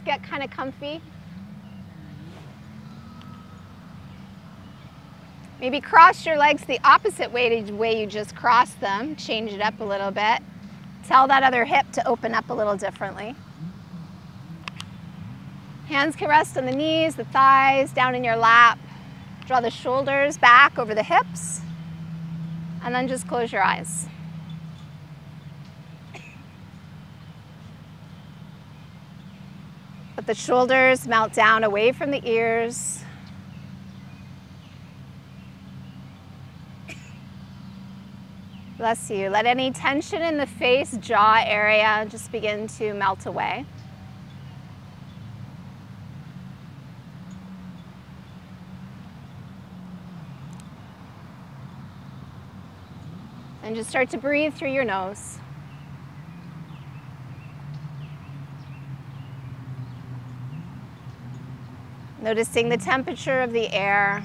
get kind of comfy. Maybe cross your legs the opposite way to the way you just crossed them. Change it up a little bit. Tell that other hip to open up a little differently. Hands can rest on the knees, the thighs, down in your lap. Draw the shoulders back over the hips, and then just close your eyes. Let the shoulders melt down away from the ears. Bless you. Let any tension in the face, jaw area just begin to melt away. And just start to breathe through your nose. Noticing the temperature of the air.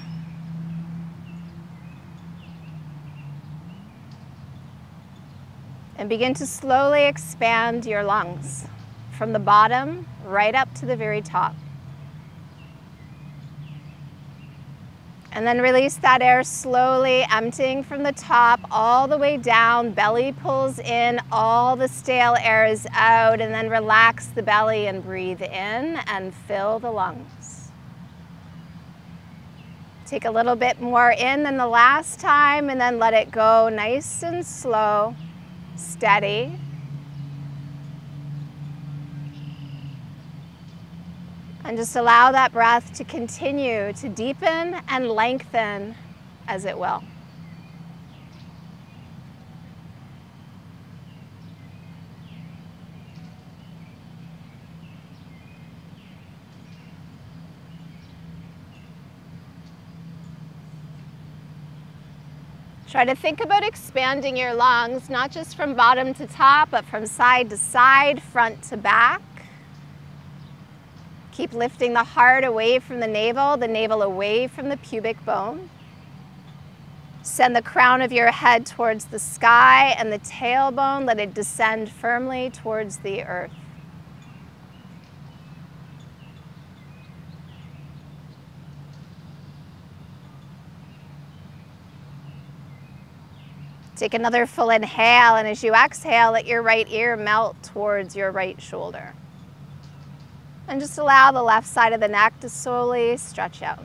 And begin to slowly expand your lungs from the bottom right up to the very top. And then release that air slowly, emptying from the top all the way down. Belly pulls in, all the stale air is out, and then relax the belly and breathe in and fill the lungs. Take a little bit more in than the last time, and then let it go nice and slow. Steady. And just allow that breath to continue to deepen and lengthen as it will. Try to think about expanding your lungs, not just from bottom to top, but from side to side, front to back. Keep lifting the heart away from the navel away from the pubic bone. Send the crown of your head towards the sky and the tailbone, let it descend firmly towards the earth. Take another full inhale, and as you exhale, let your right ear melt towards your right shoulder. And just allow the left side of the neck to slowly stretch out.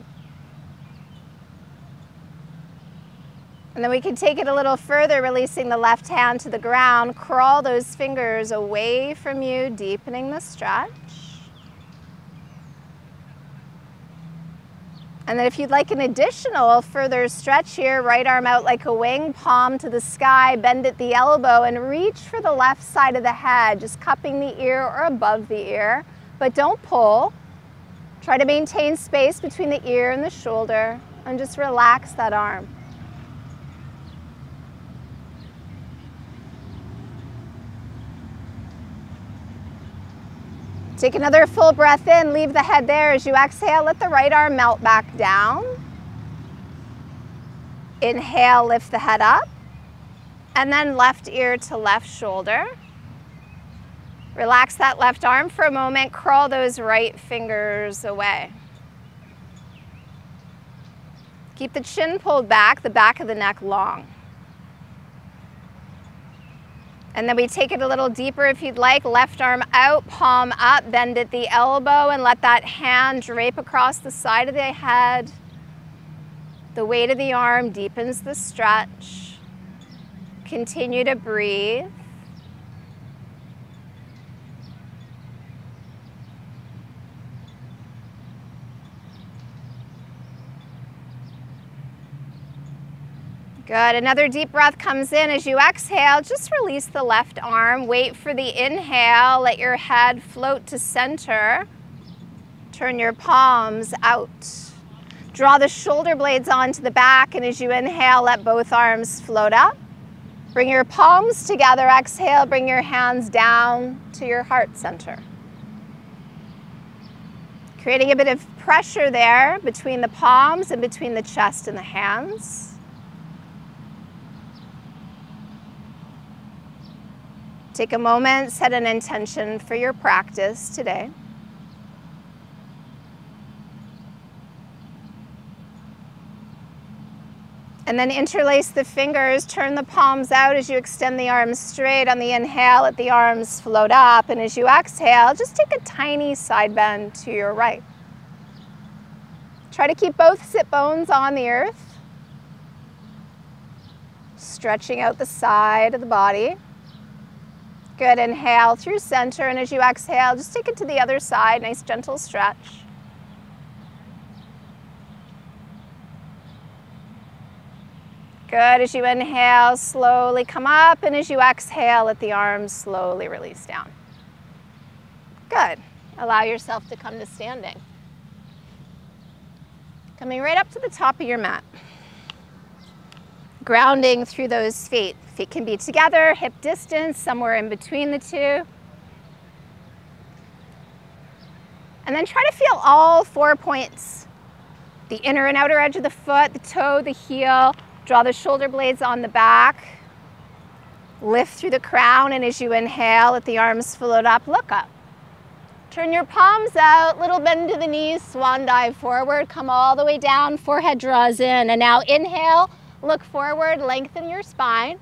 And then we can take it a little further, releasing the left hand to the ground. Crawl those fingers away from you, deepening the stretch. And then if you'd like an additional further stretch here, right arm out like a wing, palm to the sky, bend at the elbow, and reach for the left side of the head, just cupping the ear or above the ear. But don't pull. Try to maintain space between the ear and the shoulder, and just relax that arm. Take another full breath in, leave the head there. As you exhale, let the right arm melt back down. Inhale, lift the head up, and then left ear to left shoulder. Relax that left arm for a moment, crawl those right fingers away. Keep the chin pulled back, the back of the neck long. And then we take it a little deeper if you'd like. Left arm out, palm up, bend at the elbow, and let that hand drape across the side of the head. The weight of the arm deepens the stretch. Continue to breathe. Good. Another deep breath comes in. As you exhale, just release the left arm. Wait for the inhale. Let your head float to center. Turn your palms out. Draw the shoulder blades onto the back, and as you inhale, let both arms float up. Bring your palms together. Exhale, bring your hands down to your heart center. Creating a bit of pressure there between the palms and between the chest and the hands. Take a moment, set an intention for your practice today. And then interlace the fingers, turn the palms out as you extend the arms straight. On the inhale, let the arms float up. And as you exhale, just take a tiny side bend to your right. Try to keep both sit bones on the earth. Stretching out the side of the body. Good, inhale through center. And as you exhale, just take it to the other side. Nice gentle stretch. Good, as you inhale, slowly come up, and as you exhale, let the arms slowly release down. Good. Allow yourself to come to standing. Coming right up to the top of your mat. Grounding through those feet. Feet can be together, hip distance, somewhere in between the two. And then try to feel all 4 points. The inner and outer edge of the foot, the toe, the heel. Draw the shoulder blades on the back. Lift through the crown, and as you inhale, let the arms float up, look up. Turn your palms out, little bend to the knees, swan dive forward, come all the way down, forehead draws in. And now inhale, look forward, lengthen your spine.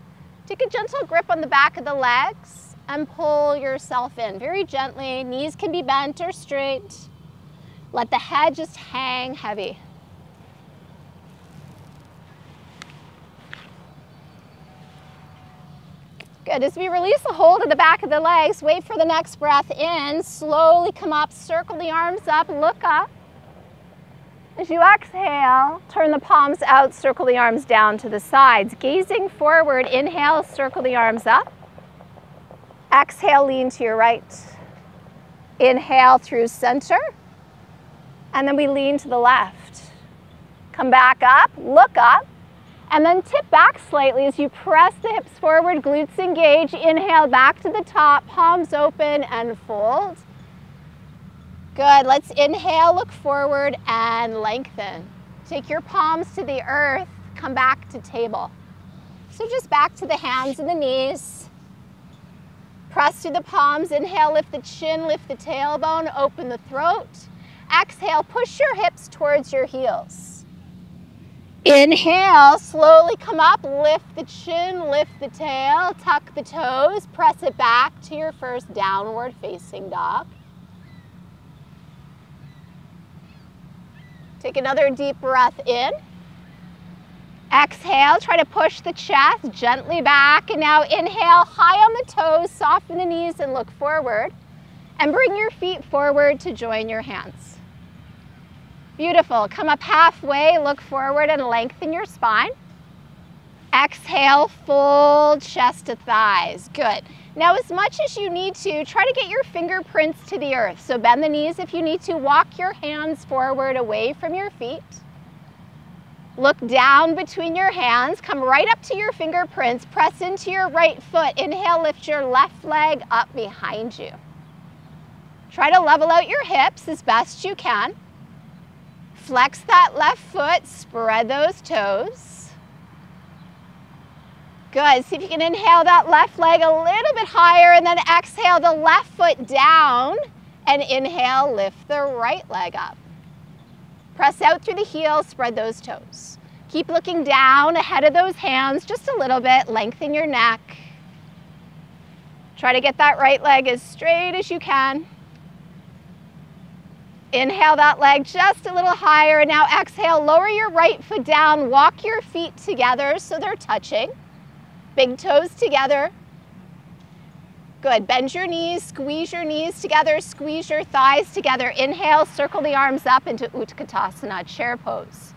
Take a gentle grip on the back of the legs and pull yourself in very gently. Knees can be bent or straight. Let the head just hang heavy. Good, as we release the hold of the back of the legs, wait for the next breath in, slowly come up, circle the arms up, look up. As you exhale, turn the palms out, circle the arms down to the sides. Gazing forward, inhale, circle the arms up. Exhale, lean to your right. Inhale through center, and then we lean to the left. Come back up, look up. And then tip back slightly as you press the hips forward, glutes engage. Inhale back to the top, palms open and fold. Good, let's inhale, look forward and lengthen. Take your palms to the earth, come back to table. So just back to the hands and the knees. Press through the palms, inhale, lift the chin, lift the tailbone, open the throat. Exhale, push your hips towards your heels. Inhale, slowly come up, lift the chin, lift the tail, tuck the toes, press it back to your first downward facing dog. Take another deep breath in. Exhale, try to push the chest gently back, and now inhale, high on the toes, soften the knees and look forward, and bring your feet forward to join your hands. Beautiful. Come up halfway, look forward and lengthen your spine. Exhale, fold chest to thighs. Good. Now as much as you need to, try to get your fingerprints to the earth. So bend the knees if you need to. Walk your hands forward away from your feet. Look down between your hands. Come right up to your fingerprints. Press into your right foot. Inhale, lift your left leg up behind you. Try to level out your hips as best you can. Flex that left foot, spread those toes. Good, see if you can inhale that left leg a little bit higher, and then exhale the left foot down, and inhale, lift the right leg up. Press out through the heels, spread those toes. Keep looking down ahead of those hands just a little bit, lengthen your neck. Try to get that right leg as straight as you can. Inhale that leg just a little higher, and now exhale, lower your right foot down, walk your feet together so they're touching. Big toes together. Good, bend your knees, squeeze your knees together, squeeze your thighs together. Inhale, circle the arms up into Utkasana, chair pose.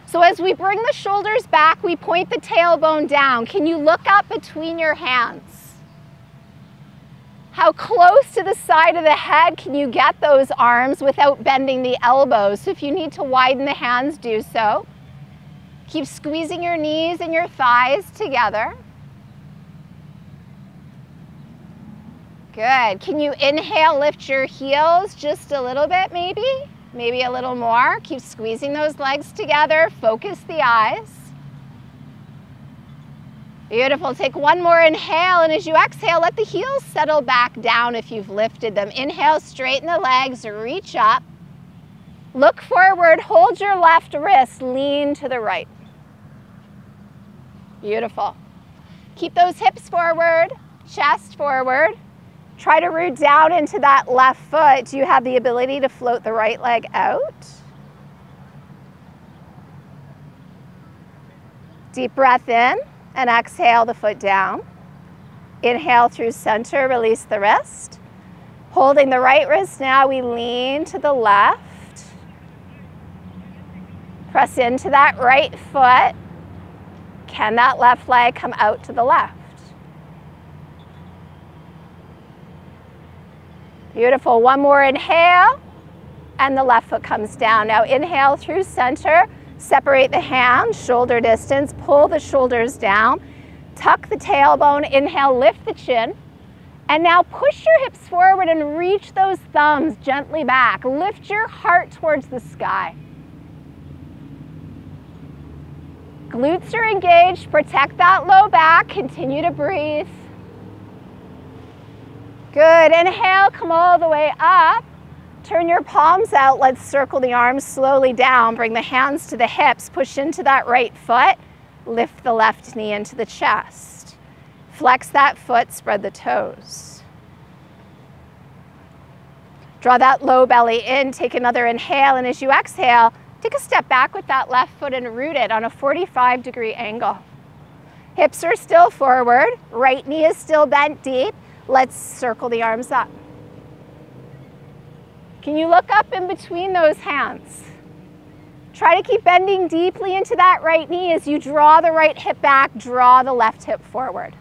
So as we bring the shoulders back, we point the tailbone down. Can you look up between your hands? How close to the side of the head can you get those arms without bending the elbows? So if you need to widen the hands, do so. Keep squeezing your knees and your thighs together. Good. Can you inhale, lift your heels just a little bit maybe? Maybe a little more. Keep squeezing those legs together. Focus the eyes. Beautiful. Take one more inhale, and as you exhale, let the heels settle back down if you've lifted them. Inhale, straighten the legs, reach up. Look forward, hold your left wrist, lean to the right. Beautiful. Keep those hips forward, chest forward. Try to root down into that left foot. Do you have the ability to float the right leg out? Deep breath in and exhale the foot down. Inhale through center, release the wrist. Holding the right wrist now, we lean to the left. Press into that right foot. Can that left leg come out to the left? Beautiful. One more inhale, and the left foot comes down. Now inhale through center. Separate the hands, shoulder distance. Pull the shoulders down. Tuck the tailbone. Inhale, lift the chin. And now push your hips forward and reach those thumbs gently back. Lift your heart towards the sky. Glutes are engaged. Protect that low back. Continue to breathe. Good. Inhale, come all the way up. Turn your palms out. Let's circle the arms slowly down. Bring the hands to the hips. Push into that right foot. Lift the left knee into the chest. Flex that foot. Spread the toes. Draw that low belly in. Take another inhale. And as you exhale, take a step back with that left foot and root it on a 45-degree angle. Hips are still forward. Right knee is still bent deep. Let's circle the arms up. Can you look up in between those hands? Try to keep bending deeply into that right knee as you draw the right hip back, draw the left hip forward.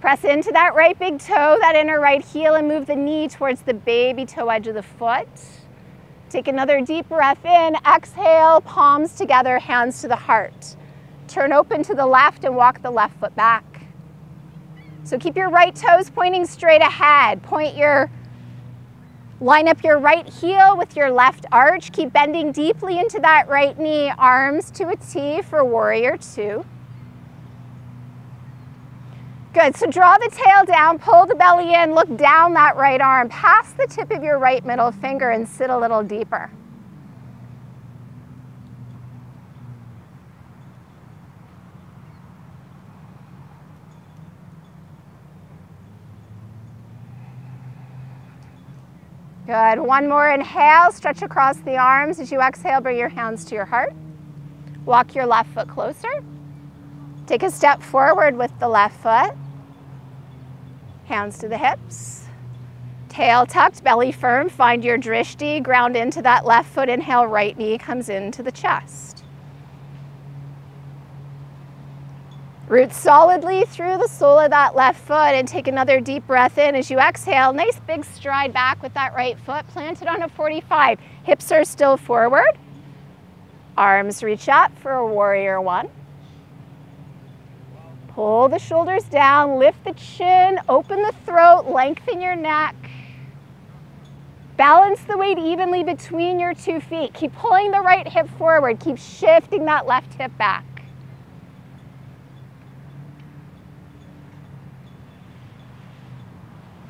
Press into that right big toe, that inner right heel, and move the knee towards the baby toe edge of the foot. Take another deep breath in. Exhale, palms together, hands to the heart. Turn open to the left and walk the left foot back. So keep your right toes pointing straight ahead. Line up your right heel with your left arch. Keep bending deeply into that right knee. Arms to a T for warrior two. Good, so draw the tail down, pull the belly in, look down that right arm, past the tip of your right middle finger and sit a little deeper. Good, one more inhale, stretch across the arms. As you exhale, bring your hands to your heart. Walk your left foot closer. Take a step forward with the left foot. Hands to the hips. Tail tucked, belly firm. Find your drishti, ground into that left foot. Inhale, right knee comes into the chest. Root solidly through the sole of that left foot and take another deep breath in. As you exhale, nice big stride back with that right foot planted on a 45. Hips are still forward. Arms reach up for a warrior one. Pull the shoulders down, lift the chin, open the throat, lengthen your neck. Balance the weight evenly between your 2 feet. Keep pulling the right hip forward. Keep shifting that left hip back.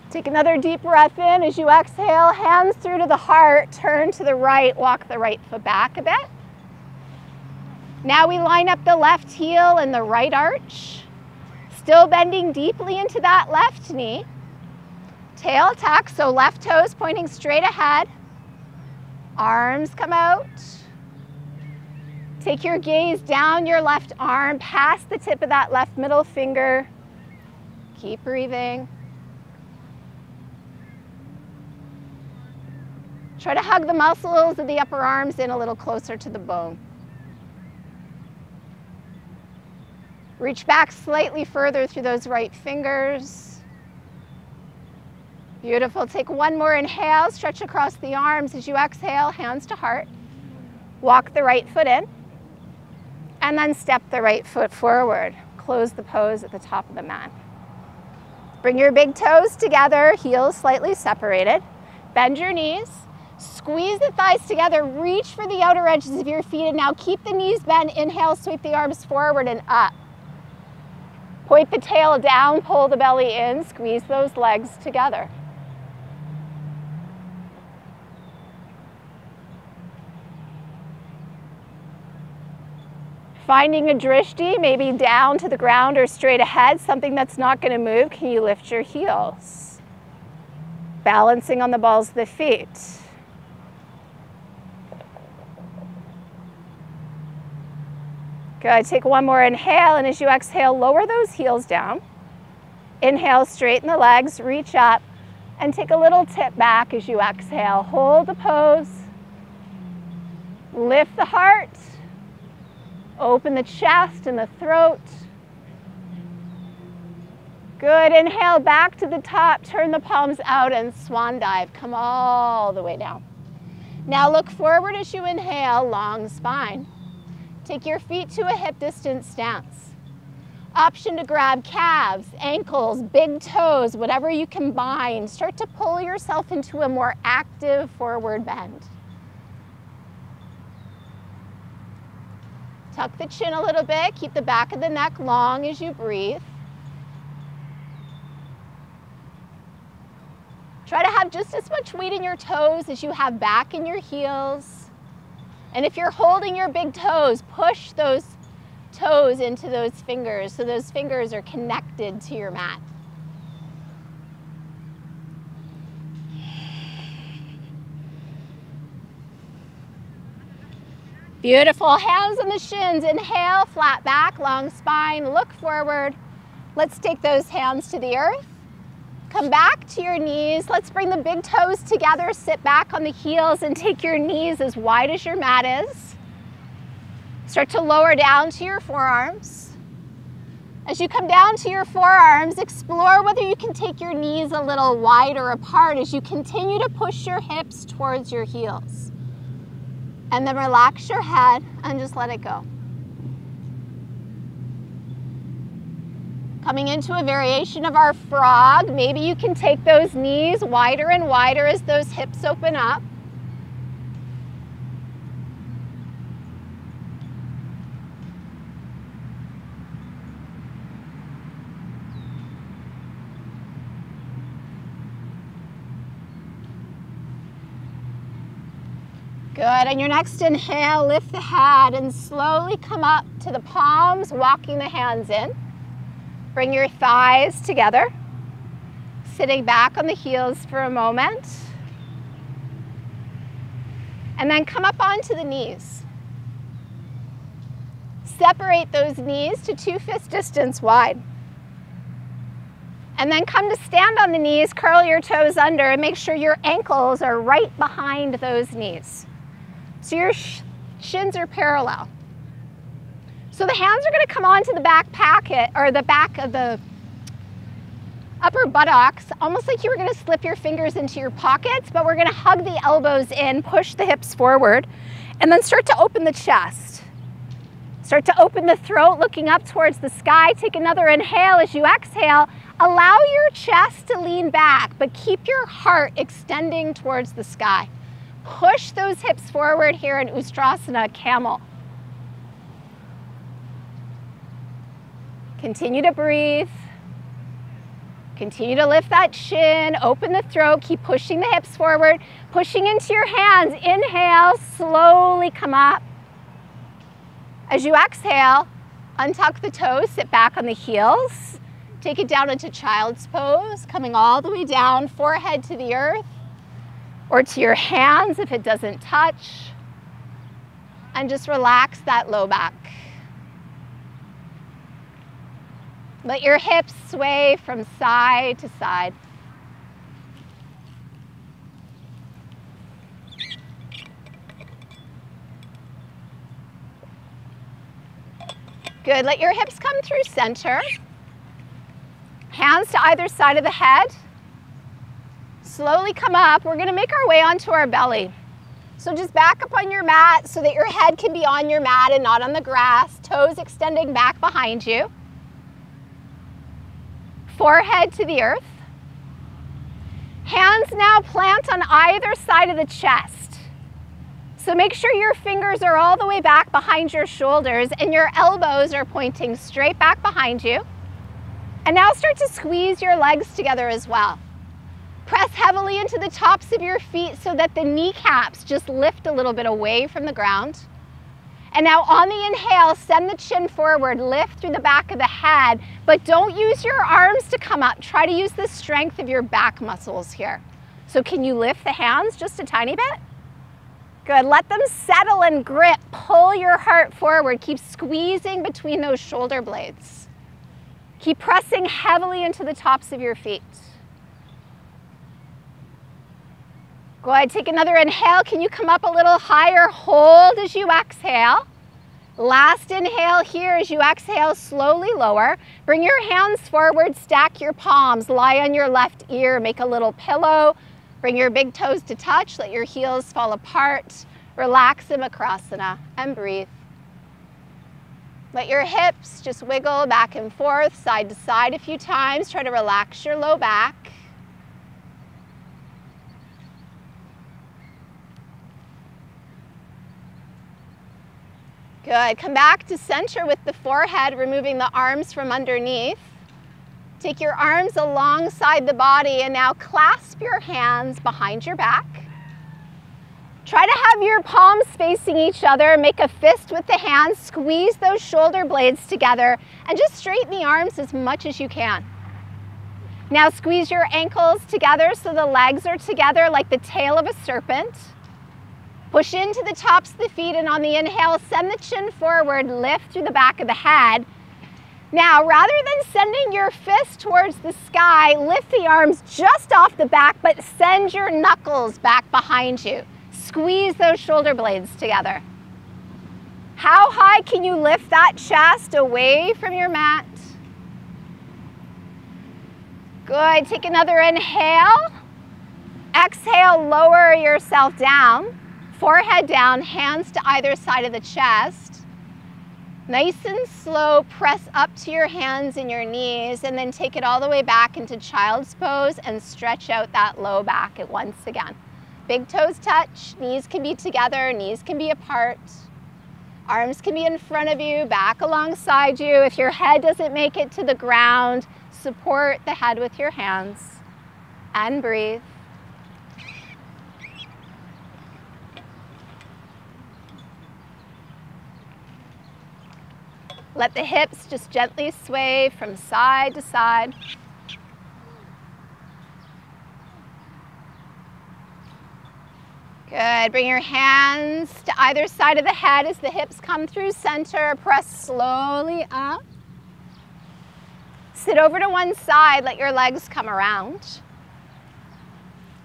Take another deep breath in. As you exhale, hands through to the heart, turn to the right, walk the right foot back a bit. Now we line up the left heel and the right arch. Still bending deeply into that left knee. Tail tuck, so left toes pointing straight ahead. Arms come out. Take your gaze down your left arm, past the tip of that left middle finger. Keep breathing. Try to hug the muscles of the upper arms in a little closer to the bone. Reach back slightly further through those right fingers. Beautiful. Take one more inhale, stretch across the arms. As you exhale, hands to heart. Walk the right foot in. And then step the right foot forward. Close the pose at the top of the mat. Bring your big toes together, heels slightly separated. Bend your knees. Squeeze the thighs together, reach for the outer edges of your feet, and now keep the knees bent. Inhale, sweep the arms forward and up. Point the tail down, pull the belly in, squeeze those legs together. finding a drishti, maybe down to the ground or straight ahead, something that's not going to move, can you lift your heels? Balancing on the balls of the feet. Good. Take one more inhale, and as you exhale, lower those heels down. Inhale, straighten the legs, reach up, and take a little tip back as you exhale. Hold the pose. Lift the heart. Open the chest and the throat. Good. Inhale back to the top. Turn the palms out and swan dive. Come all the way down. Now look forward as you inhale, long spine. Take your feet to a hip distance stance. Option to grab calves, ankles, big toes, whatever you combine. Start to pull yourself into a more active forward bend. Tuck the chin a little bit. Keep the back of the neck long as you breathe. Try to have just as much weight in your toes as you have back in your heels. And if you're holding your big toes, push those toes into those fingers so those fingers are connected to your mat. Beautiful. Hands on the shins. Inhale, flat back, long spine. Look forward. Let's take those hands to the earth. Come back to your knees. Let's bring the big toes together. Sit back on the heels and take your knees as wide as your mat is. Start to lower down to your forearms. As you come down to your forearms, explore whether you can take your knees a little wider apart as you continue to push your hips towards your heels. And then relax your head and just let it go. Coming into a variation of our frog, maybe you can take those knees wider and wider as those hips open up. Good. On your next inhale, lift the head and slowly come up to the palms, walking the hands in. Bring your thighs together, sitting back on the heels for a moment. And then come up onto the knees. Separate those knees to 2 fist distance wide. And then come to stand on the knees, curl your toes under, and make sure your ankles are right behind those knees. So your shins are parallel. So the hands are going to come onto the back pocket, or the back of the upper buttocks, almost like you were going to slip your fingers into your pockets, but we're going to hug the elbows in, push the hips forward, and then start to open the chest. Start to open the throat, looking up towards the sky. Take another inhale. As you exhale, allow your chest to lean back, but keep your heart extending towards the sky. Push those hips forward here in Ustrasana, camel. Continue to breathe. Continue to lift that chin, open the throat, keep pushing the hips forward, pushing into your hands. Inhale, slowly come up. As you exhale, untuck the toes, sit back on the heels. Take it down into child's pose, coming all the way down, forehead to the earth, or to your hands if it doesn't touch. And just relax that low back. Let your hips sway from side to side. Good. Let your hips come through center. Hands to either side of the head. Slowly come up. We're going to make our way onto our belly. So just back up on your mat so that your head can be on your mat and not on the grass. Toes extending back behind you. Forehead to the earth. Hands now plant on either side of the chest. So make sure your fingers are all the way back behind your shoulders and your elbows are pointing straight back behind you. And now start to squeeze your legs together as well. Press heavily into the tops of your feet so that the kneecaps just lift a little bit away from the ground. And now on the inhale, send the chin forward, lift through the back of the head, but don't use your arms to come up. Try to use the strength of your back muscles here. So can you lift the hands just a tiny bit? Good, let them settle and grip. Pull your heart forward. Keep squeezing between those shoulder blades. Keep pressing heavily into the tops of your feet. Go ahead, take another inhale. Can you come up a little higher? Hold as you exhale. Last inhale here as you exhale, slowly lower. Bring your hands forward, stack your palms, lie on your left ear, make a little pillow. Bring your big toes to touch, let your heels fall apart. Relax in makrasana and breathe. Let your hips just wiggle back and forth, side to side a few times. Try to relax your low back. Good, come back to center with the forehead, removing the arms from underneath. Take your arms alongside the body and now clasp your hands behind your back. Try to have your palms facing each other. Make a fist with the hands. Squeeze those shoulder blades together and just straighten the arms as much as you can. Now squeeze your ankles together so the legs are together like the tail of a serpent. Push into the tops of the feet, and on the inhale, send the chin forward, lift through the back of the head. Now, rather than sending your fist towards the sky, lift the arms just off the back, but send your knuckles back behind you. Squeeze those shoulder blades together. How high can you lift that chest away from your mat? Good, take another inhale. Exhale, lower yourself down. Forehead down, hands to either side of the chest. Nice and slow, press up to your hands and your knees, and then take it all the way back into child's pose and stretch out that low back once again. Big toes touch, knees can be together, knees can be apart. Arms can be in front of you, back alongside you. If your head doesn't make it to the ground, support the head with your hands and breathe. Let the hips just gently sway from side to side. Good, bring your hands to either side of the head as the hips come through center. Press slowly up. Sit over to one side, let your legs come around.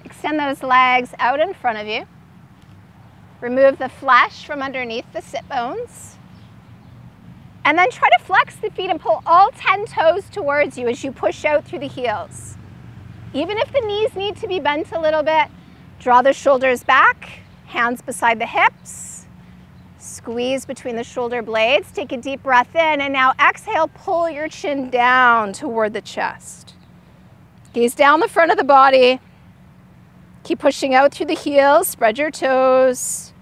Extend those legs out in front of you. Remove the flesh from underneath the sit bones. And then try to flex the feet and pull all 10 toes towards you as you push out through the heels. Even if the knees need to be bent a little bit, draw the shoulders back, hands beside the hips. Squeeze between the shoulder blades. Take a deep breath in, and now exhale, pull your chin down toward the chest. Gaze down the front of the body. Keep pushing out through the heels, spread your toes.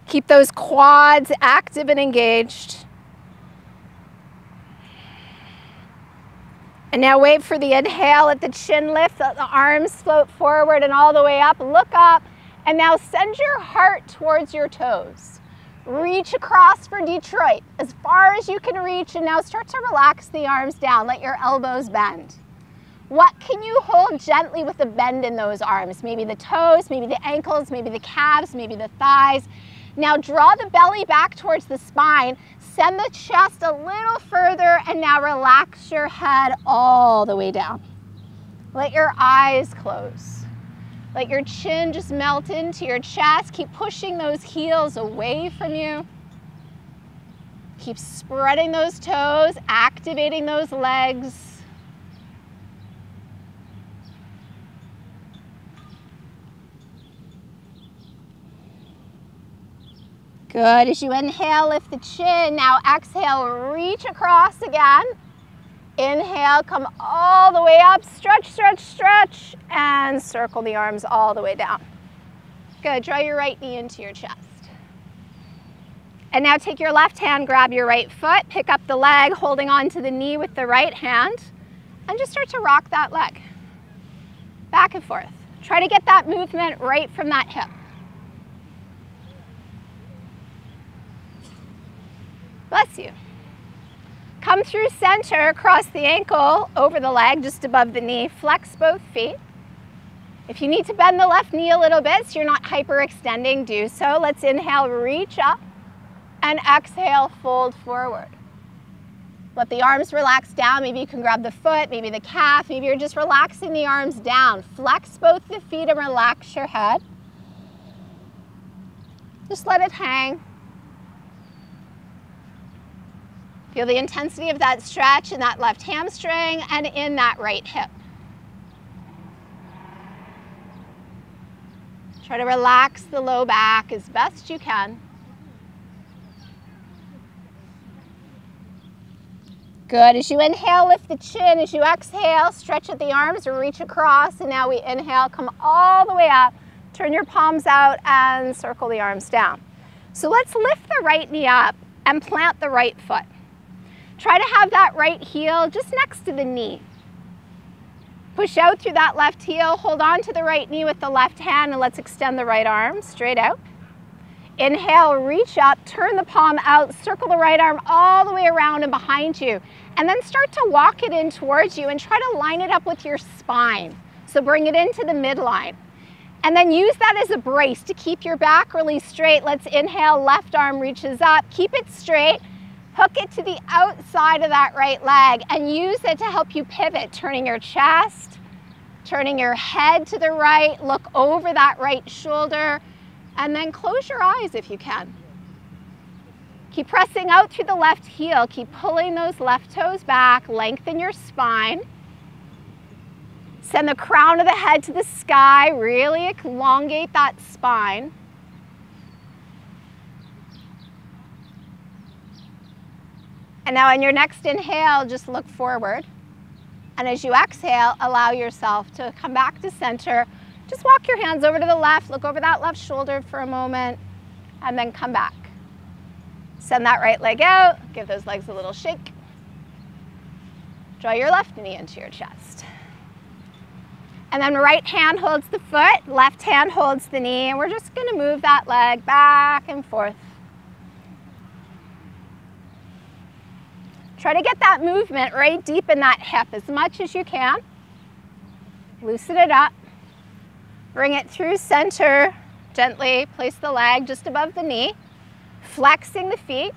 Keep those quads active and engaged. And now wait for the inhale, let the chin lift, let the arms float forward and all the way up. Look up, and now send your heart towards your toes. Reach across for Detroit, as far as you can reach, and now start to relax the arms down. Let your elbows bend. What can you hold gently with a bend in those arms? Maybe the toes, maybe the ankles, maybe the calves, maybe the thighs. Now draw the belly back towards the spine. Send the chest a little further, and now relax your head all the way down. Let your eyes close. Let your chin just melt into your chest. Keep pushing those heels away from you. Keep spreading those toes, activating those legs. Good, as you inhale, lift the chin. Now exhale, reach across again. Inhale, come all the way up, stretch, stretch, stretch, and circle the arms all the way down. Good, draw your right knee into your chest. And now take your left hand, grab your right foot, pick up the leg, holding on to the knee with the right hand, and just start to rock that leg. Back and forth. Try to get that movement right from that hip. Bless you. Come through center, cross the ankle over the leg, just above the knee. Flex both feet. If you need to bend the left knee a little bit so you're not hyperextending, do so. Let's inhale, reach up, and exhale, fold forward. Let the arms relax down. Maybe you can grab the foot, maybe the calf. Maybe you're just relaxing the arms down. Flex both the feet and relax your head. Just let it hang. Feel the intensity of that stretch in that left hamstring and in that right hip. Try to relax the low back as best you can. Good. As you inhale, lift the chin. As you exhale, stretch at the arms or reach across. And now we inhale, come all the way up. Turn your palms out and circle the arms down. So let's lift the right knee up and plant the right foot. Try to have that right heel just next to the knee. Push out through that left heel. Hold on to the right knee with the left hand, and let's extend the right arm straight out. Inhale, reach up, turn the palm out, circle the right arm all the way around and behind you. And then start to walk it in towards you and try to line it up with your spine. So bring it into the midline. And then use that as a brace to keep your back really straight. Let's inhale, left arm reaches up, keep it straight. Hook it to the outside of that right leg and use it to help you pivot, turning your chest, turning your head to the right, look over that right shoulder, and then close your eyes if you can. Keep pressing out through the left heel. Keep pulling those left toes back, lengthen your spine. Send the crown of the head to the sky, really elongate that spine. And now in your next inhale, just look forward. And as you exhale, allow yourself to come back to center. Just walk your hands over to the left, look over that left shoulder for a moment, and then come back. Send that right leg out, give those legs a little shake. Draw your left knee into your chest. And then right hand holds the foot, left hand holds the knee, and we're just gonna move that leg back and forth. Try to get that movement right deep in that hip as much as you can. Loosen it up. Bring it through center. Gently place the leg just above the knee. Flexing the feet.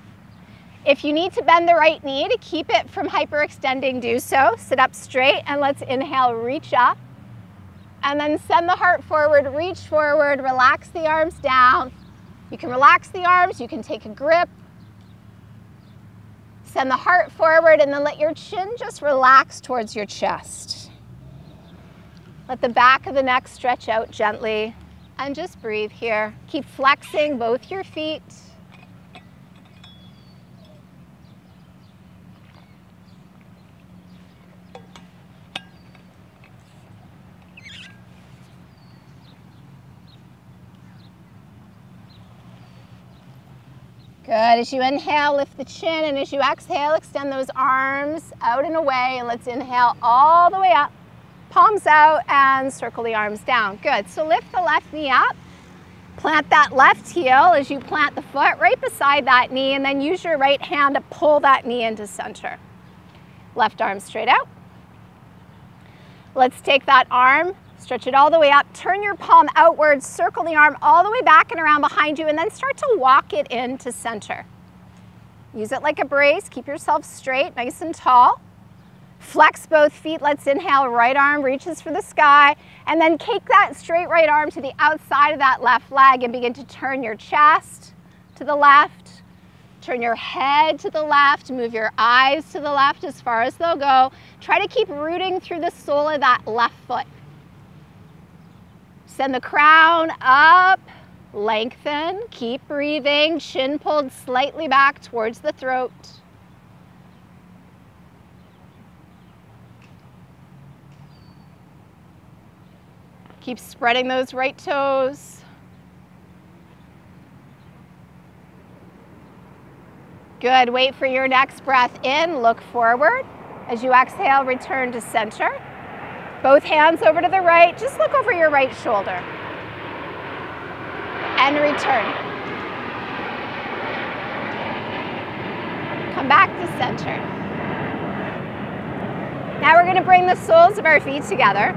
If you need to bend the right knee to keep it from hyperextending, do so. Sit up straight and let's inhale, reach up. And then send the heart forward, reach forward, relax the arms down. You can relax the arms, you can take a grip. Send the heart forward and then let your chin just relax towards your chest. Let the back of the neck stretch out gently and just breathe here. Keep flexing both your feet. Good. As you inhale, lift the chin, and as you exhale, extend those arms out and away. And let's inhale all the way up, palms out, and circle the arms down. Good. So lift the left knee up. Plant that left heel as you plant the foot right beside that knee, and then use your right hand to pull that knee into center. Left arm straight out. Let's take that arm, stretch it all the way up, turn your palm outwards, circle the arm all the way back and around behind you, and then start to walk it into center. Use it like a brace, keep yourself straight, nice and tall. Flex both feet, let's inhale, right arm reaches for the sky, and then take that straight right arm to the outside of that left leg and begin to turn your chest to the left, turn your head to the left, move your eyes to the left as far as they'll go. Try to keep rooting through the sole of that left foot. Send the crown up, lengthen, keep breathing, chin pulled slightly back towards the throat. Keep spreading those right toes. Good, wait for your next breath in, look forward. As you exhale, return to center. Both hands over to the right, just look over your right shoulder. And return. Come back to center. Now we're going to bring the soles of our feet together.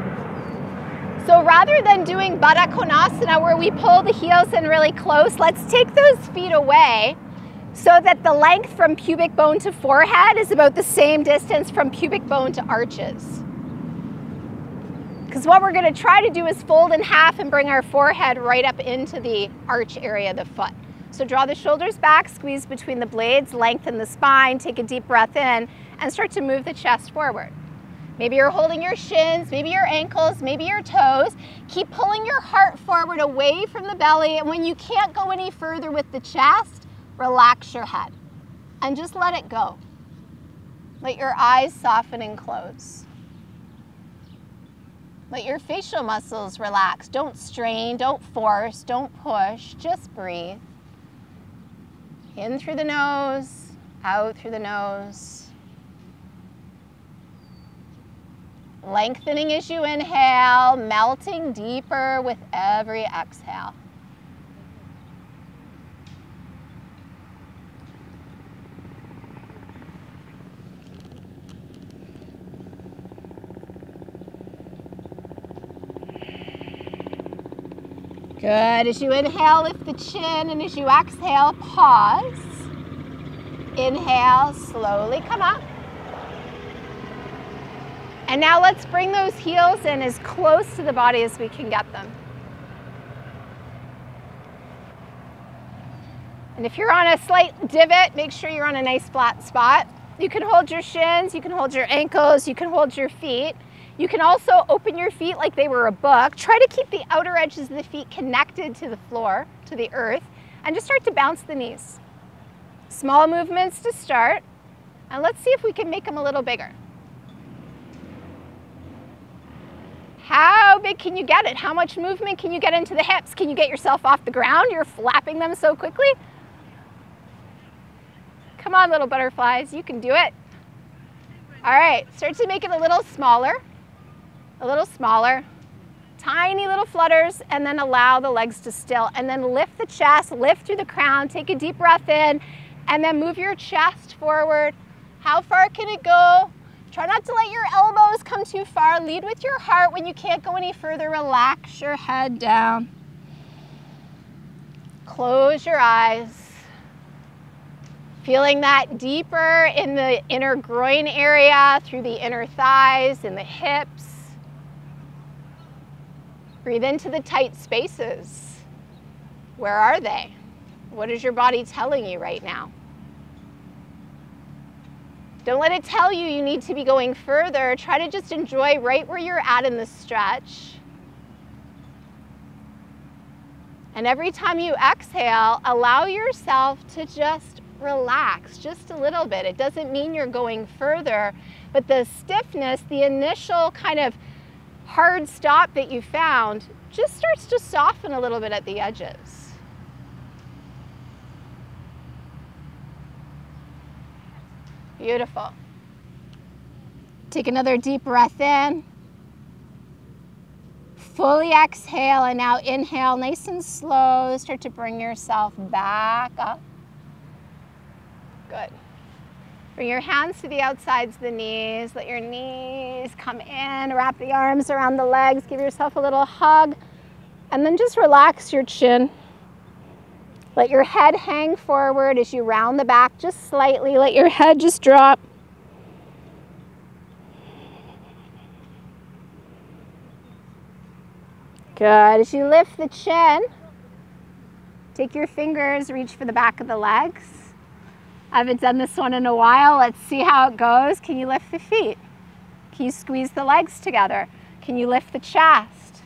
So rather than doing Baddha Konasana where we pull the heels in really close, let's take those feet away so that the length from pubic bone to forehead is about the same distance from pubic bone to arches. Because what we're going to try to do is fold in half and bring our forehead right up into the arch area of the foot. So draw the shoulders back, squeeze between the blades, lengthen the spine, take a deep breath in, and start to move the chest forward. Maybe you're holding your shins, maybe your ankles, maybe your toes. Keep pulling your heart forward away from the belly, and when you can't go any further with the chest, relax your head and just let it go. Let your eyes soften and close. Let your facial muscles relax. Don't strain, don't force, don't push, just breathe. In through the nose, out through the nose. Lengthening as you inhale, melting deeper with every exhale. Good. As you inhale, lift the chin, and as you exhale, pause. Inhale, slowly come up. And now let's bring those heels in as close to the body as we can get them. And if you're on a slight divot, make sure you're on a nice flat spot. You can hold your shins, you can hold your ankles, you can hold your feet. You can also open your feet like they were a book. Try to keep the outer edges of the feet connected to the floor, to the earth, and just start to bounce the knees. Small movements to start, and let's see if we can make them a little bigger. How big can you get it? How much movement can you get into the hips? Can you get yourself off the ground? You're flapping them so quickly. Come on, little butterflies, you can do it. All right, start to make it a little smaller, tiny little flutters, and then allow the legs to still. And then lift the chest, lift through the crown, take a deep breath in, and then move your chest forward. How far can it go? Try not to let your elbows come too far. Lead with your heart. When you can't go any further, relax your head down. Close your eyes. Feeling that deeper in the inner groin area, through the inner thighs and the hips. Breathe into the tight spaces. Where are they? What is your body telling you right now? Don't let it tell you you need to be going further. Try to just enjoy right where you're at in the stretch. And every time you exhale, allow yourself to just relax just a little bit. It doesn't mean you're going further, but the stiffness, the initial kind of hard stop that you found, just starts to soften a little bit at the edges. Beautiful. Take another deep breath in. Fully exhale, and now inhale nice and slow. Start to bring yourself back up. Good. Bring your hands to the outsides of the knees. Let your knees come in. Wrap the arms around the legs. Give yourself a little hug. And then just relax your chin. Let your head hang forward as you round the back just slightly. Let your head just drop. Good. As you lift the chin, take your fingers, reach for the back of the legs. I haven't done this one in a while. Let's see how it goes. Can you lift the feet? Can you squeeze the legs together? Can you lift the chest?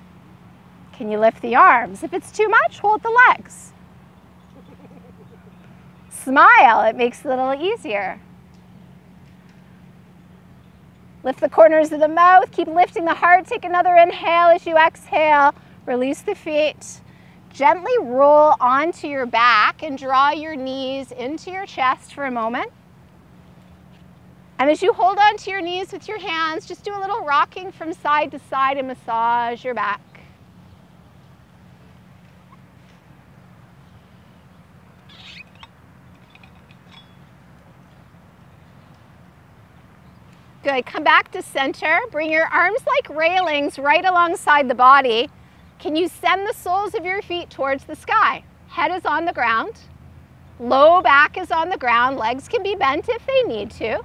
Can you lift the arms? If it's too much, hold the legs. Smile, it makes it a little easier. Lift the corners of the mouth, keep lifting the heart. Take another inhale as you exhale. Release the feet. Gently roll onto your back and draw your knees into your chest for a moment. And as you hold onto your knees with your hands, just do a little rocking from side to side and massage your back. Good. Come back to center. Bring your arms like railings right alongside the body. Can you send the soles of your feet towards the sky? Head is on the ground. Low back is on the ground. Legs can be bent if they need to.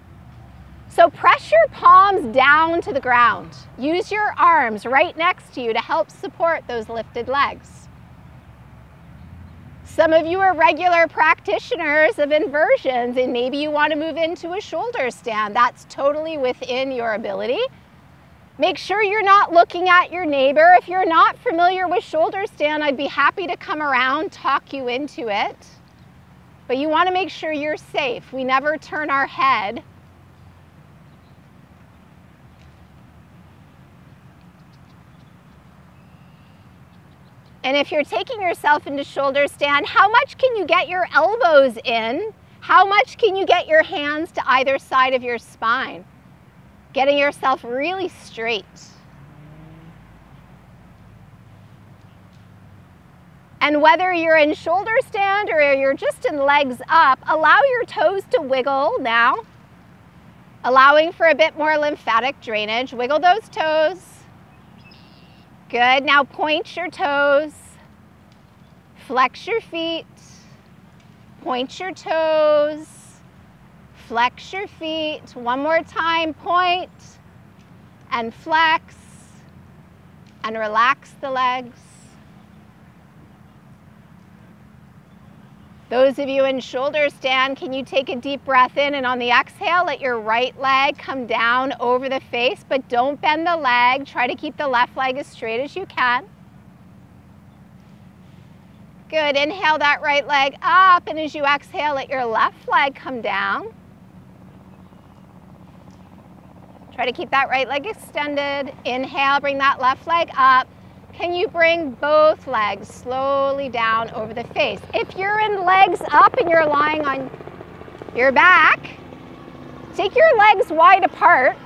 So press your palms down to the ground. Use your arms right next to you to help support those lifted legs. Some of you are regular practitioners of inversions and maybe you want to move into a shoulder stand. That's totally within your ability. Make sure you're not looking at your neighbor. If you're not familiar with shoulder stand, I'd be happy to come around, talk you into it. But you want to make sure you're safe. We never turn our head. And if you're taking yourself into shoulder stand, how much can you get your elbows in? How much can you get your hands to either side of your spine? Getting yourself really straight. And whether you're in shoulder stand or you're just in legs up, allow your toes to wiggle now, allowing for a bit more lymphatic drainage. Wiggle those toes. Good. Now point your toes. Flex your feet. Point your toes. Flex your feet. One more time. Point and flex and relax the legs. Those of you in shoulder stand, can you take a deep breath in and on the exhale, let your right leg come down over the face, but don't bend the leg. Try to keep the left leg as straight as you can. Good. Inhale that right leg up, and as you exhale, let your left leg come down. Try to keep that right leg extended. Inhale, bring that left leg up. Can you bring both legs slowly down over the face? If you're in legs up and you're lying on your back, take your legs wide apart,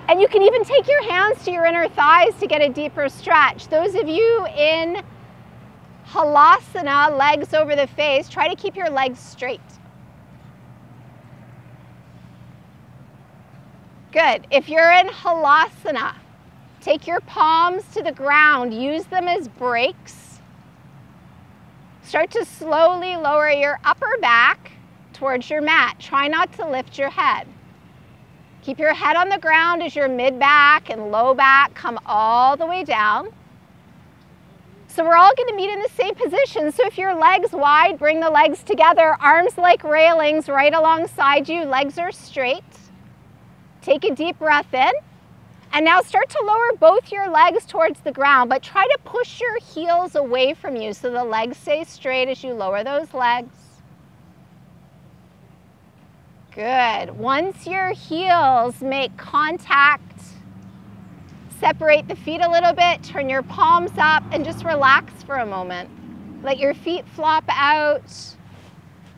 and you can even take your hands to your inner thighs to get a deeper stretch. Those of you in Halasana, legs over the face, try to keep your legs straight. Good. If you're in Halasana, take your palms to the ground. Use them as brakes. Start to slowly lower your upper back towards your mat. Try not to lift your head. Keep your head on the ground as your mid-back and low back come all the way down. So we're all going to meet in the same position. So if your legs wide, bring the legs together. Arms like railings right alongside you. Legs are straight. Take a deep breath in. And now start to lower both your legs towards the ground, but try to push your heels away from you so the legs stay straight as you lower those legs. Good. Once your heels make contact, separate the feet a little bit, turn your palms up, and just relax for a moment. Let your feet flop out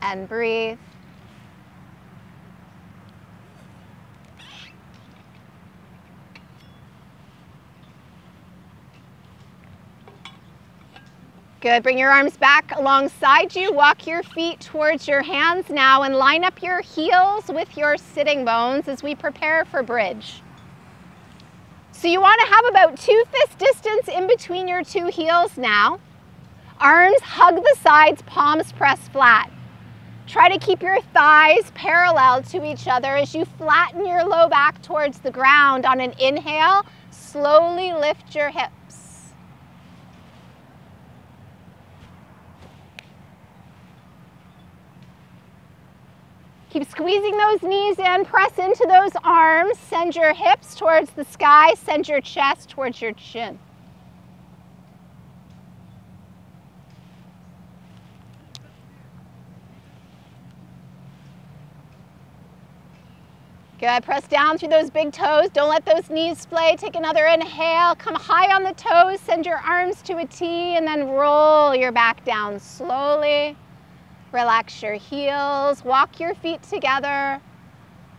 and breathe. Good. Bring your arms back alongside you. Walk your feet towards your hands now and line up your heels with your sitting bones as we prepare for bridge. So you want to have about 2 fist distance in between your 2 heels now. Arms hug the sides, palms press flat. Try to keep your thighs parallel to each other as you flatten your low back towards the ground. On an inhale, slowly lift your hips. Keep squeezing those knees in, press into those arms, send your hips towards the sky, send your chest towards your chin. Good, press down through those big toes, don't let those knees splay. Take another inhale, come high on the toes, send your arms to a T, and then roll your back down slowly. Relax your heels, walk your feet together.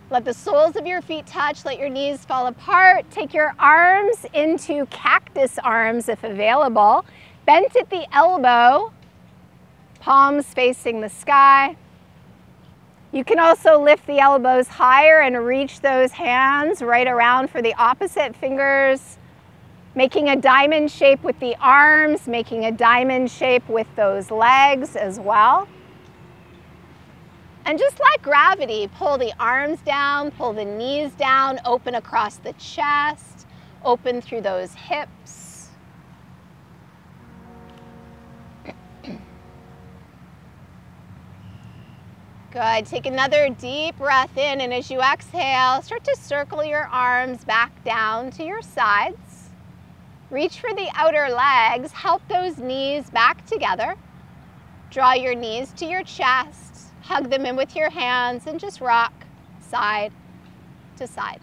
Let the soles of your feet touch, let your knees fall apart. Take your arms into cactus arms if available. Bent at the elbow, palms facing the sky. You can also lift the elbows higher and reach those hands right around for the opposite fingers, making a diamond shape with the arms, making a diamond shape with those legs as well. And just like gravity, pull the arms down, pull the knees down, open across the chest, open through those hips. Good. Take another deep breath in, and as you exhale, start to circle your arms back down to your sides. Reach for the outer legs. Help those knees back together. Draw your knees to your chest. Hug them in with your hands and just rock side to side.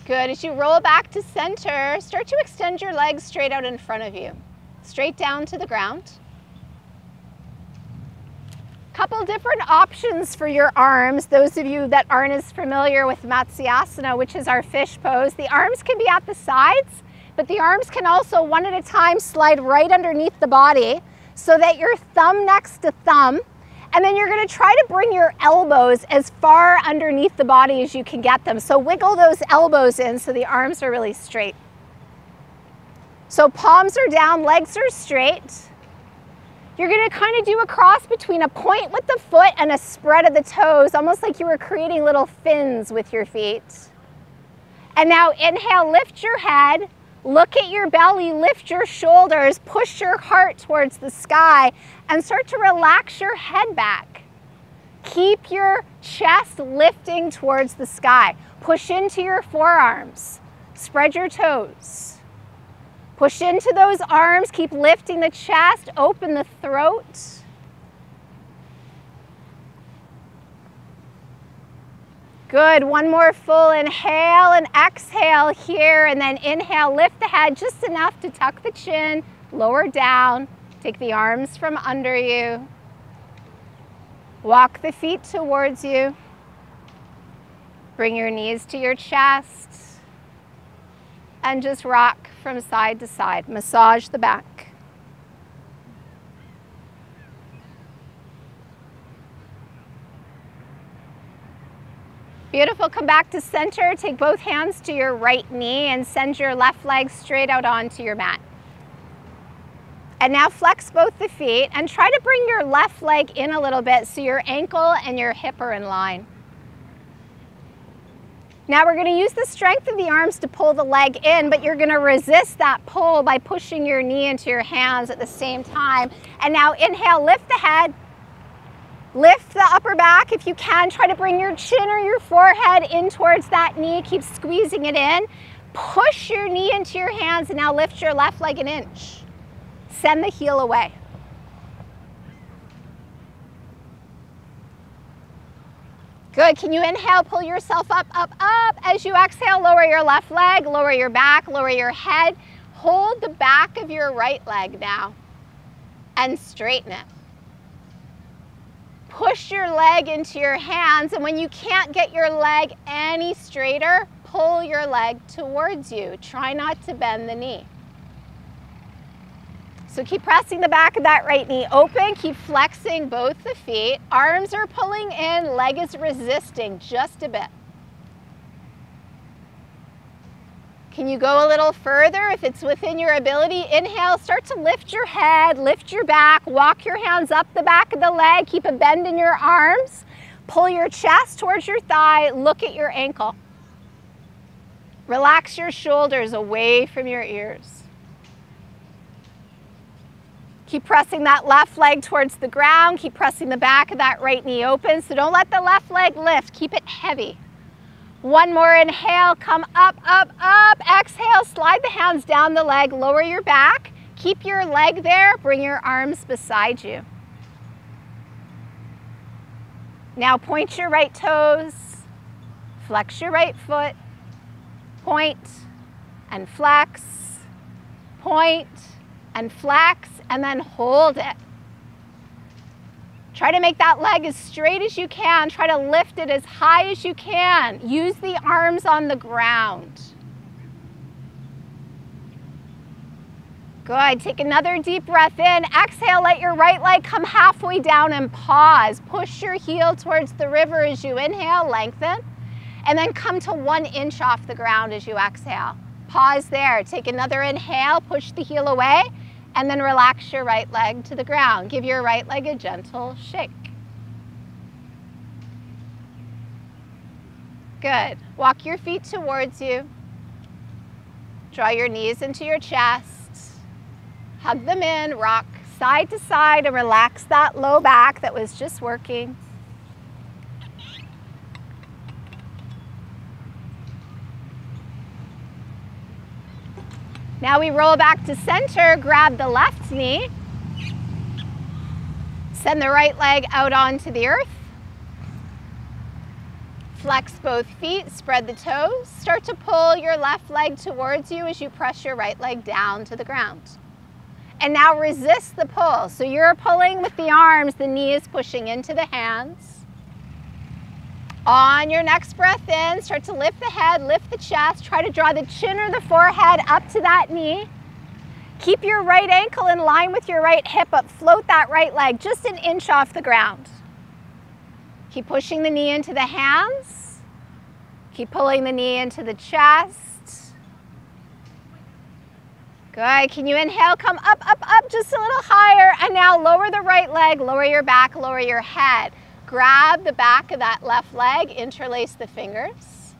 Good. As you roll back to center, start to extend your legs straight out in front of you, straight down to the ground. Couple different options for your arms. Those of you that aren't as familiar with Matsyasana, which is our fish pose, the arms can be at the sides, but the arms can also one at a time slide right underneath the body so that your thumb next to thumb. And then you're going to try to bring your elbows as far underneath the body as you can get them. So wiggle those elbows in so the arms are really straight. So palms are down, legs are straight. You're going to kind of do a cross between a point with the foot and a spread of the toes, almost like you were creating little fins with your feet. And now inhale, lift your head. Look at your belly, lift your shoulders, push your heart towards the sky, and start to relax your head back. Keep your chest lifting towards the sky. Push into your forearms. Spread your toes. Push into those arms, keep lifting the chest, open the throat. Good, one more full inhale and exhale here, and then inhale, lift the head just enough to tuck the chin, lower down, take the arms from under you. Walk the feet towards you. Bring your knees to your chest, and just rock from side to side. Massage the back. Beautiful, come back to center, take both hands to your right knee and send your left leg straight out onto your mat. And now flex both the feet and try to bring your left leg in a little bit so your ankle and your hip are in line. Now we're going to use the strength of the arms to pull the leg in, but you're going to resist that pull by pushing your knee into your hands at the same time. And now inhale, lift the head. Lift the upper back if you can. Try to bring your chin or your forehead in towards that knee. Keep squeezing it in. Push your knee into your hands and now lift your left leg an inch. Send the heel away. Good. Can you inhale, pull yourself up, up, up. As you exhale, lower your left leg, lower your back, lower your head. Hold the back of your right leg now and straighten it. Push your leg into your hands, and when you can't get your leg any straighter, pull your leg towards you. Try not to bend the knee. So keep pressing the back of that right knee open. Keep flexing both the feet. Arms are pulling in, leg is resisting just a bit. Can you go a little further if it's within your ability? Inhale, start to lift your head, lift your back, walk your hands up the back of the leg, keep a bend in your arms, pull your chest towards your thigh, look at your ankle. Relax your shoulders away from your ears. Keep pressing that left leg towards the ground, keep pressing the back of that right knee open, so don't let the left leg lift, keep it heavy. One more inhale, come up, up, up. Exhale, slide the hands down the leg, lower your back. Keep your leg there, bring your arms beside you. Now point your right toes, flex your right foot, point and flex, point and flex, and then hold it. Try to make that leg as straight as you can. Try to lift it as high as you can. Use the arms on the ground. Good, take another deep breath in. Exhale, let your right leg come halfway down and pause. Push your heel towards the river as you inhale, lengthen, and then come to 1 inch off the ground as you exhale. Pause there, take another inhale, push the heel away, and then relax your right leg to the ground. Give your right leg a gentle shake. Good, walk your feet towards you. Draw your knees into your chest. Hug them in, rock side to side, and relax that low back that was just working. Now we roll back to center, grab the left knee. Send the right leg out onto the earth. Flex both feet, spread the toes. Start to pull your left leg towards you as you press your right leg down to the ground. And now resist the pull. So you're pulling with the arms, the knee is pushing into the hands. On your next breath in, start to lift the head, lift the chest. Try to draw the chin or the forehead up to that knee. Keep your right ankle in line with your right hip, but float that right leg just 1 inch off the ground. Keep pushing the knee into the hands. Keep pulling the knee into the chest. Good, can you inhale, come up, up, up, just a little higher, and now lower the right leg, lower your back, lower your head. Grab the back of that left leg, interlace the fingers.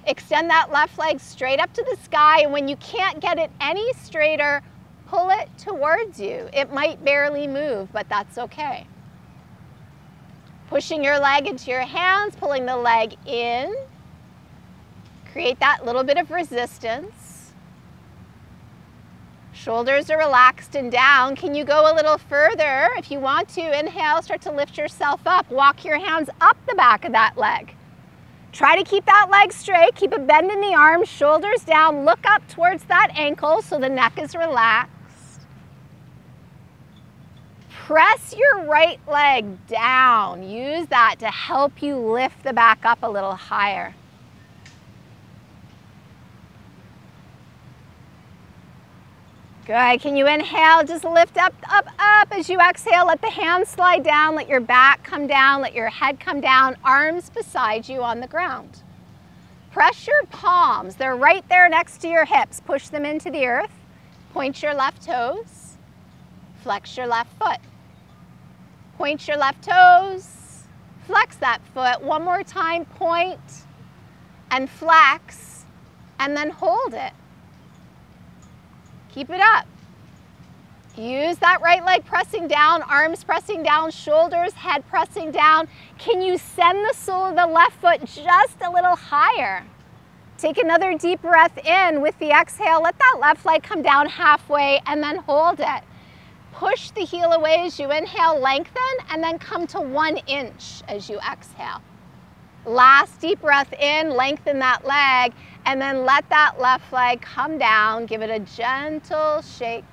Extend that left leg straight up to the sky, and when you can't get it any straighter, pull it towards you. It might barely move, but that's okay. Pushing your leg into your hands, pulling the leg in. Create that little bit of resistance. Shoulders are relaxed and down. Can you go a little further? If you want to, inhale, start to lift yourself up. Walk your hands up the back of that leg. Try to keep that leg straight. Keep a bend in the arms, shoulders down. Look up towards that ankle so the neck is relaxed. Press your right leg down. Use that to help you lift the back up a little higher. Good, can you inhale, just lift up, up, up. As you exhale, let the hands slide down, let your back come down, let your head come down, arms beside you on the ground. Press your palms, they're right there next to your hips. Push them into the earth, point your left toes, flex your left foot. Point your left toes, flex that foot. One more time, point and flex, and then hold it. Keep it up. Use that right leg pressing down, arms pressing down, shoulders, head pressing down. Can you send the sole of the left foot just a little higher? Take another deep breath in with the exhale. Let that left leg come down halfway and then hold it. Push the heel away as you inhale, lengthen, and then come to 1 inch as you exhale. Last deep breath in, lengthen that leg, and then let that left leg come down. Give it a gentle shake.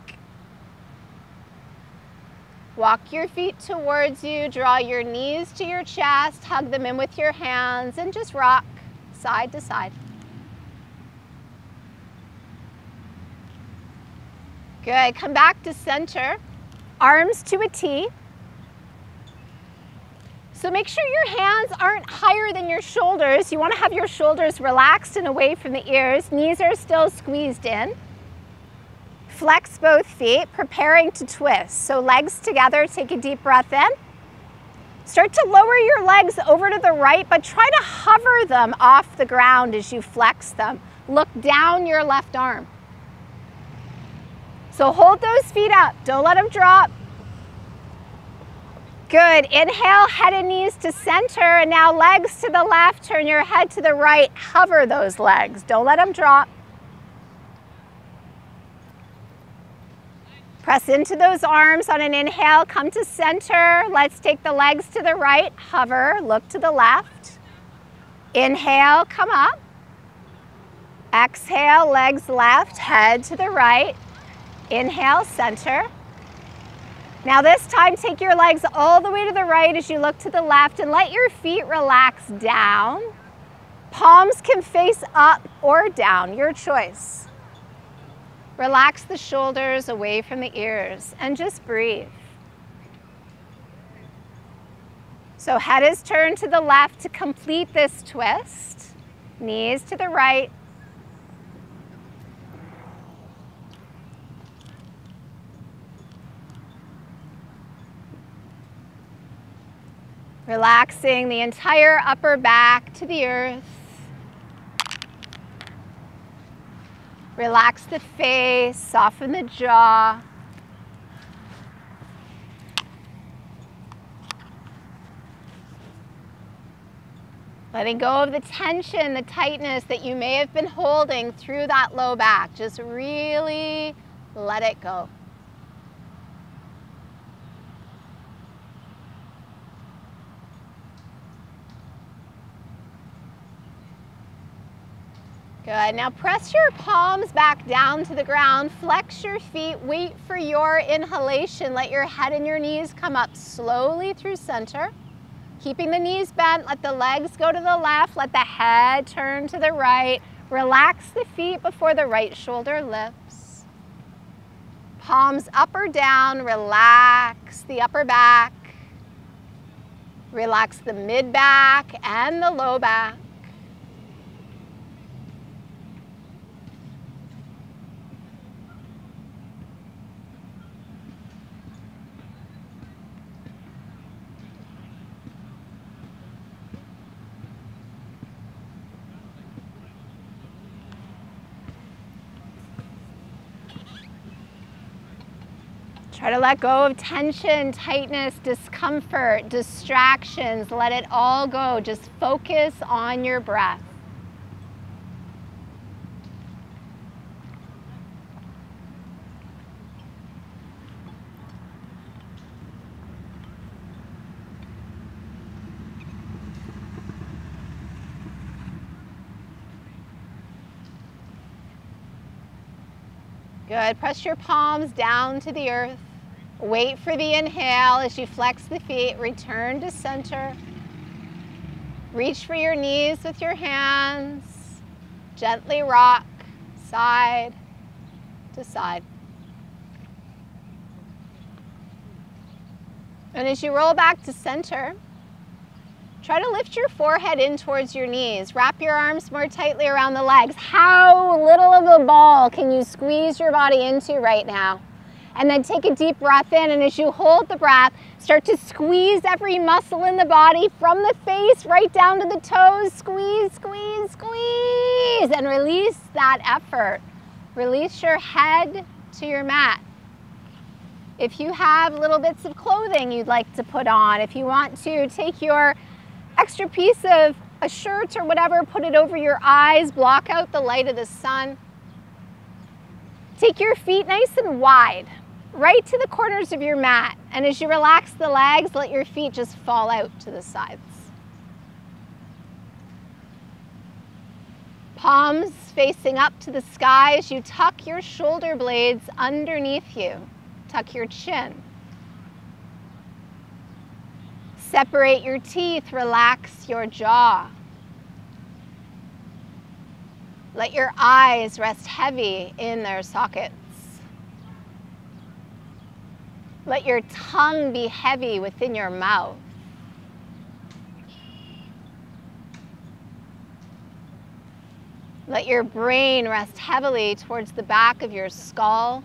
Walk your feet towards you, draw your knees to your chest, hug them in with your hands, and just rock side to side. Good, come back to center, arms to a T. So make sure your hands aren't higher than your shoulders. You want to have your shoulders relaxed and away from the ears. Knees are still squeezed in. Flex both feet, preparing to twist. So legs together, take a deep breath in. Start to lower your legs over to the right, but try to hover them off the ground as you flex them. Look down your left arm. So hold those feet up, don't let them drop. Good, inhale, head and knees to center, and now legs to the left, turn your head to the right, hover those legs, don't let them drop. Press into those arms on an inhale, come to center. Let's take the legs to the right, hover, look to the left. Inhale, come up. Exhale, legs left, head to the right. Inhale, center. Now this time, take your legs all the way to the right as you look to the left and let your feet relax down. Palms can face up or down, your choice. Relax the shoulders away from the ears and just breathe. So head is turned to the left to complete this twist. Knees to the right. Relaxing the entire upper back to the earth. Relax the face, soften the jaw. Letting go of the tension, the tightness that you may have been holding through that low back. Just really let it go. Good. Now press your palms back down to the ground. Flex your feet. Wait for your inhalation. Let your head and your knees come up slowly through center. Keeping the knees bent, let the legs go to the left, let the head turn to the right. Relax the feet before the right shoulder lifts. Palms up or down, relax the upper back. Relax the mid back and the low back. Try to let go of tension, tightness, discomfort, distractions. Let it all go. Just focus on your breath. Good. Press your palms down to the earth. Wait for the inhale as you flex the feet. Return to center. Reach for your knees with your hands. Gently rock side to side. And as you roll back to center, try to lift your forehead in towards your knees. Wrap your arms more tightly around the legs. How little of a ball can you squeeze your body into right now? And then take a deep breath in, and as you hold the breath, start to squeeze every muscle in the body from the face right down to the toes. Squeeze, squeeze, squeeze, and release that effort. Release your head to your mat. If you have little bits of clothing you'd like to put on, if you want to take your extra piece of a shirt or whatever, put it over your eyes, block out the light of the sun. Take your feet nice and wide, right to the corners of your mat. And as you relax the legs, let your feet just fall out to the sides. Palms facing up to the sky as you tuck your shoulder blades underneath you. Tuck your chin. Separate your teeth, relax your jaw. Let your eyes rest heavy in their sockets. Let your tongue be heavy within your mouth. Let your brain rest heavily towards the back of your skull.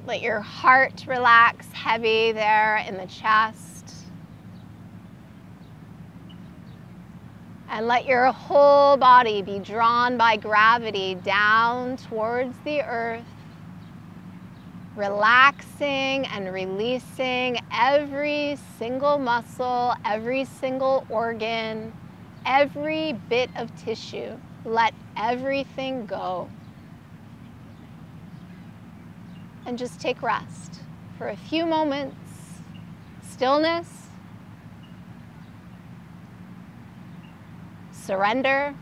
Let your heart relax heavy there in the chest. And let your whole body be drawn by gravity down towards the earth, relaxing and releasing every single muscle, every single organ, every bit of tissue. Let everything go. And just take rest for a few moments. Stillness. Surrender.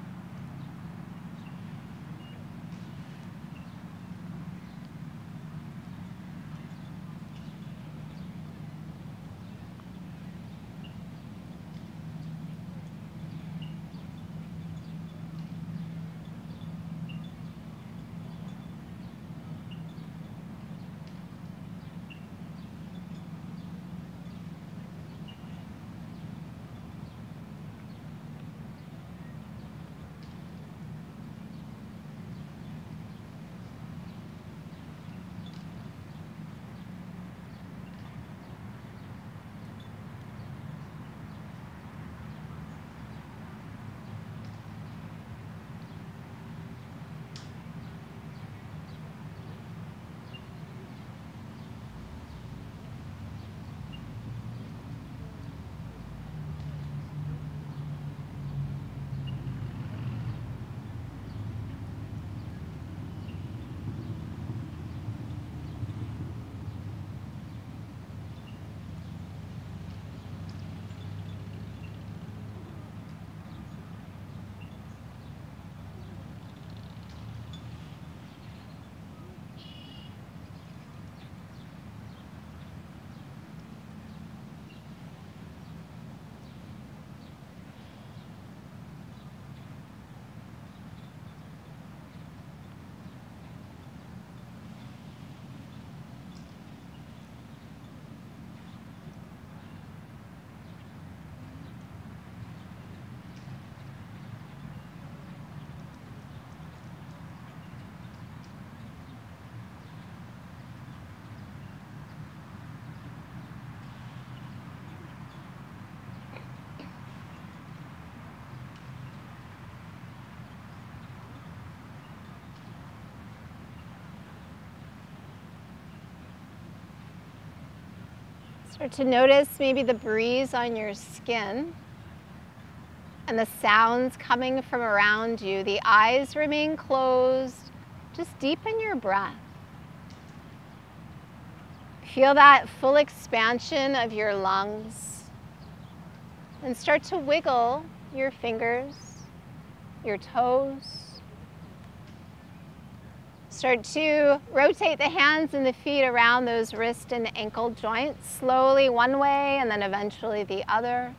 Start to notice maybe the breeze on your skin and the sounds coming from around you. The eyes remain closed. Just deepen your breath. Feel that full expansion of your lungs. And start to wiggle your fingers, your toes. Start to rotate the hands and the feet around those wrist and ankle joints, slowly one way and then eventually the other.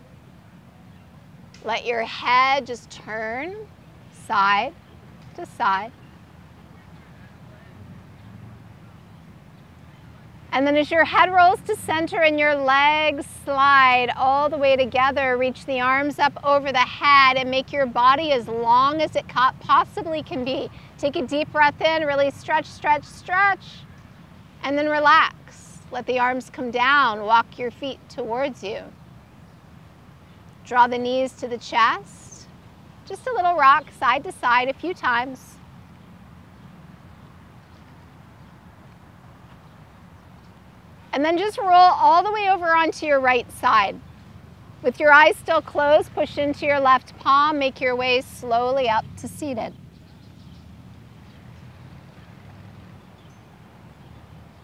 Let your head just turn side to side. And then as your head rolls to center and your legs slide all the way together, reach the arms up over the head and make your body as long as it possibly can be. Take a deep breath in, really stretch, stretch, stretch, and then relax. Let the arms come down, walk your feet towards you. Draw the knees to the chest. Just a little rock side to side a few times. And then just roll all the way over onto your right side. With your eyes still closed, push into your left palm, make your way slowly up to seated.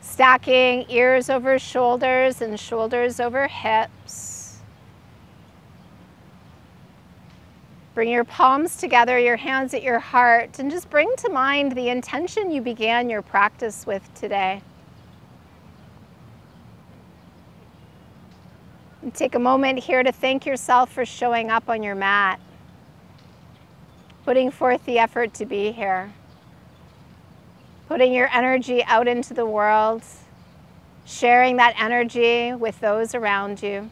Stacking ears over shoulders and shoulders over hips. Bring your palms together, your hands at your heart, and just bring to mind the intention you began your practice with today. And take a moment here to thank yourself for showing up on your mat, putting forth the effort to be here, putting your energy out into the world, sharing that energy with those around you.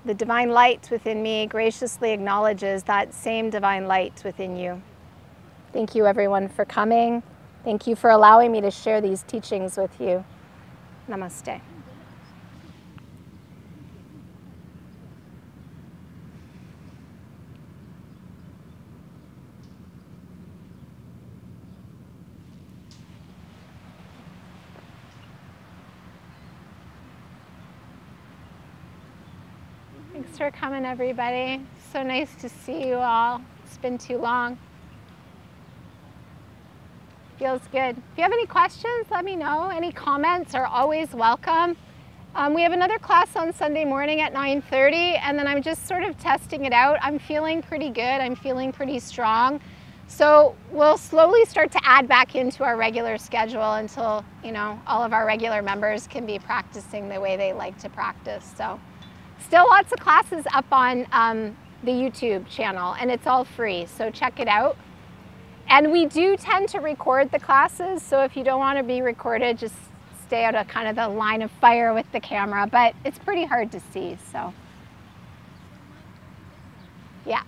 The divine light within me graciously acknowledges that same divine light within you. Thank you, everyone, for coming. Thank you for allowing me to share these teachings with you. Namaste. Thanks for coming, everybody. So nice to see you all. It's been too long. Feels good. If you have any questions, let me know. Any comments are always welcome. We have another class on Sunday morning at 9:30, and then I'm just sort of testing it out. I'm feeling pretty good. I'm feeling pretty strong. So we'll slowly start to add back into our regular schedule until, all of our regular members can be practicing the way they like to practice. So still lots of classes up on the YouTube channel, and it's all free, so check it out. And we do tend to record the classes, so if you don't want to be recorded, just stay out of kind of the line of fire with the camera, but it's pretty hard to see, so.